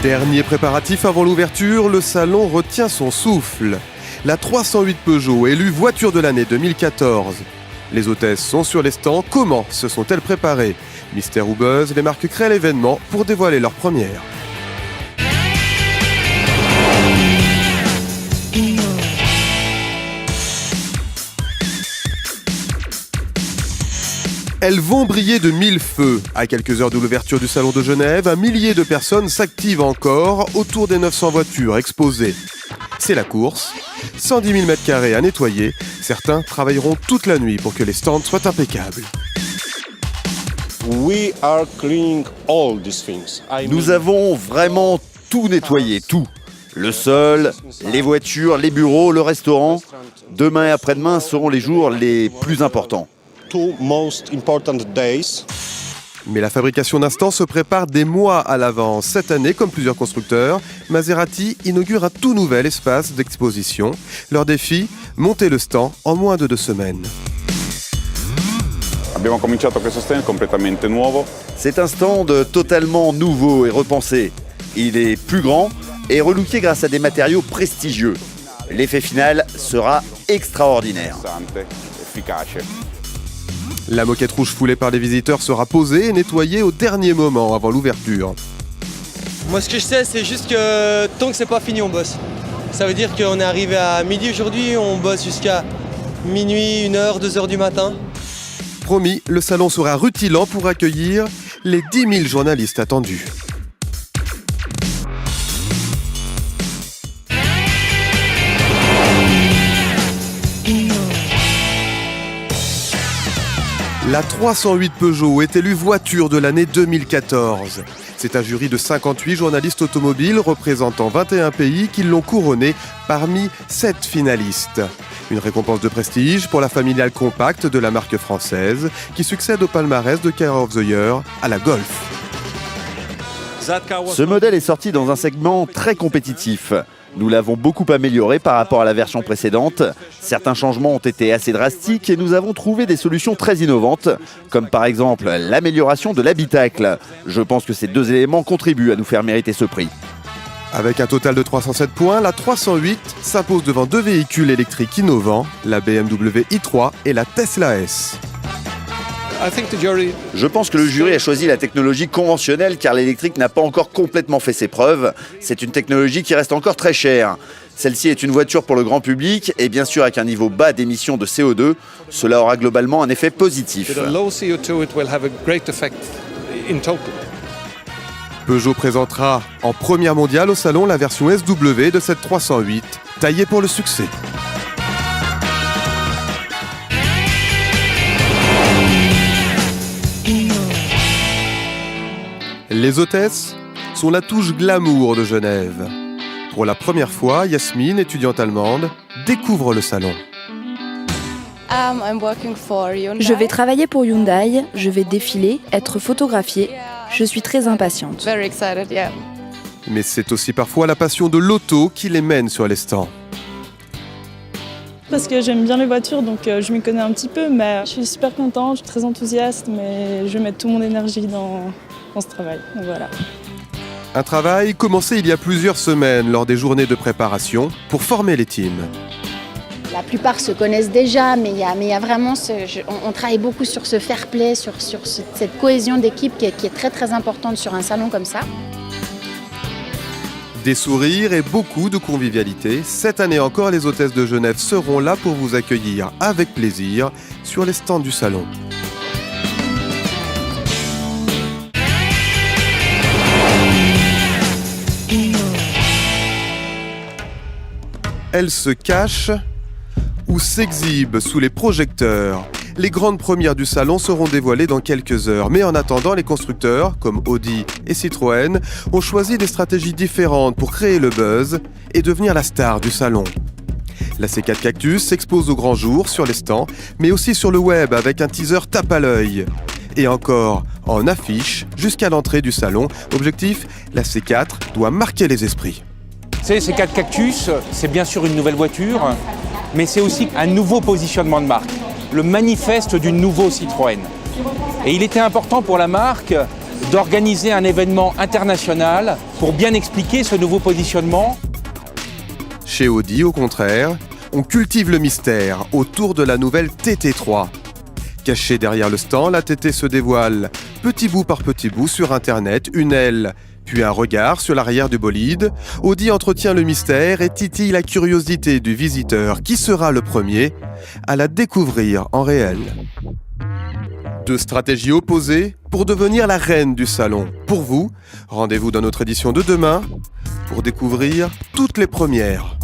Dernier préparatif avant l'ouverture, le salon retient son souffle. La 308 Peugeot, élue voiture de l'année 2014. Les hôtesses sont sur les stands. Comment se sont-elles préparées? Mystère ou buzz, les marques créent l'événement pour dévoiler leur première. Elles vont briller de mille feux. À quelques heures de l'ouverture du Salon de Genève, un millier de personnes s'activent encore autour des 900 voitures exposées. C'est la course. 110 000 m² à nettoyer. Certains travailleront toute la nuit pour que les stands soient impeccables. Nous avons vraiment tout nettoyé, tout. Le sol, les voitures, les bureaux, le restaurant. Demain et après-demain seront les jours les plus importants. Mais la fabrication d'un stand se prépare des mois à l'avance. Cette année, comme plusieurs constructeurs, Maserati inaugure un tout nouvel espace d'exposition. Leur défi, monter le stand en moins de 2 semaines. C'est un stand totalement nouveau et repensé. Il est plus grand et relooké grâce à des matériaux prestigieux. L'effet final sera extraordinaire. La moquette rouge foulée par les visiteurs sera posée et nettoyée au dernier moment avant l'ouverture. Moi, ce que je sais, c'est juste que tant que c'est pas fini, on bosse. Ça veut dire qu'on est arrivé à midi aujourd'hui, on bosse jusqu'à minuit, 1h, 2h du matin. Promis, le salon sera rutilant pour accueillir les 10 000 journalistes attendus. La 308 Peugeot est élue voiture de l'année 2014. C'est un jury de 58 journalistes automobiles représentant 21 pays qui l'ont couronnée parmi 7 finalistes. Une récompense de prestige pour la familiale compacte de la marque française qui succède au palmarès de Car of the Year à la Golf. Ce modèle est sorti dans un segment très compétitif. Nous l'avons beaucoup amélioré par rapport à la version précédente. Certains changements ont été assez drastiques et nous avons trouvé des solutions très innovantes, comme par exemple l'amélioration de l'habitacle. Je pense que ces 2 éléments contribuent à nous faire mériter ce prix. Avec un total de 307 points, la 308 s'impose devant 2 véhicules électriques innovants, la BMW i3 et la Tesla S. Je pense que le jury a choisi la technologie conventionnelle car l'électrique n'a pas encore complètement fait ses preuves. C'est une technologie qui reste encore très chère. Celle-ci est une voiture pour le grand public et bien sûr avec un niveau bas d'émissions de CO2, cela aura globalement un effet positif. Peugeot présentera en première mondiale au salon la version SW de cette 308, taillée pour le succès. Les hôtesses sont la touche glamour de Genève. Pour la première fois, Yasmine, étudiante allemande, découvre le salon. Je vais travailler pour Hyundai, je vais défiler, être photographiée. Je suis très impatiente. Mais c'est aussi parfois la passion de l'auto qui les mène sur les stands. Parce que j'aime bien les voitures, donc je m'y connais un petit peu, mais je suis super contente, je suis très enthousiaste, mais je vais mettre toute mon énergie dans ce travail. Donc voilà. Un travail commencé il y a plusieurs semaines lors des journées de préparation pour former les teams. La plupart se connaissent déjà, mais il y a vraiment on travaille beaucoup sur ce fair play, sur cette cohésion d'équipe qui est très très importante sur un salon comme ça. Des sourires et beaucoup de convivialité. Cette année encore, les hôtesses de Genève seront là pour vous accueillir avec plaisir sur les stands du salon. Elles se cachent ou s'exhibent sous les projecteurs. Les grandes premières du salon seront dévoilées dans quelques heures. Mais en attendant, les constructeurs, comme Audi et Citroën, ont choisi des stratégies différentes pour créer le buzz et devenir la star du salon. La C4 Cactus s'expose au grand jour sur les stands, mais aussi sur le web avec un teaser tape à l'œil. Et encore, en affiche, jusqu'à l'entrée du salon. Objectif, la C4 doit marquer les esprits. C'est C4 Cactus, c'est bien sûr une nouvelle voiture, mais c'est aussi un nouveau positionnement de marque, le manifeste du nouveau Citroën. Et il était important pour la marque d'organiser un événement international pour bien expliquer ce nouveau positionnement. Chez Audi, au contraire, on cultive le mystère autour de la nouvelle TT3. Cachée derrière le stand, la TT se dévoile, petit bout par petit bout sur Internet, une aile, puis un regard sur l'arrière du bolide. Audi entretient le mystère et titille la curiosité du visiteur qui sera le premier à la découvrir en réel. Deux stratégies opposées pour devenir la reine du salon. Pour vous, rendez-vous dans notre édition de demain pour découvrir toutes les premières.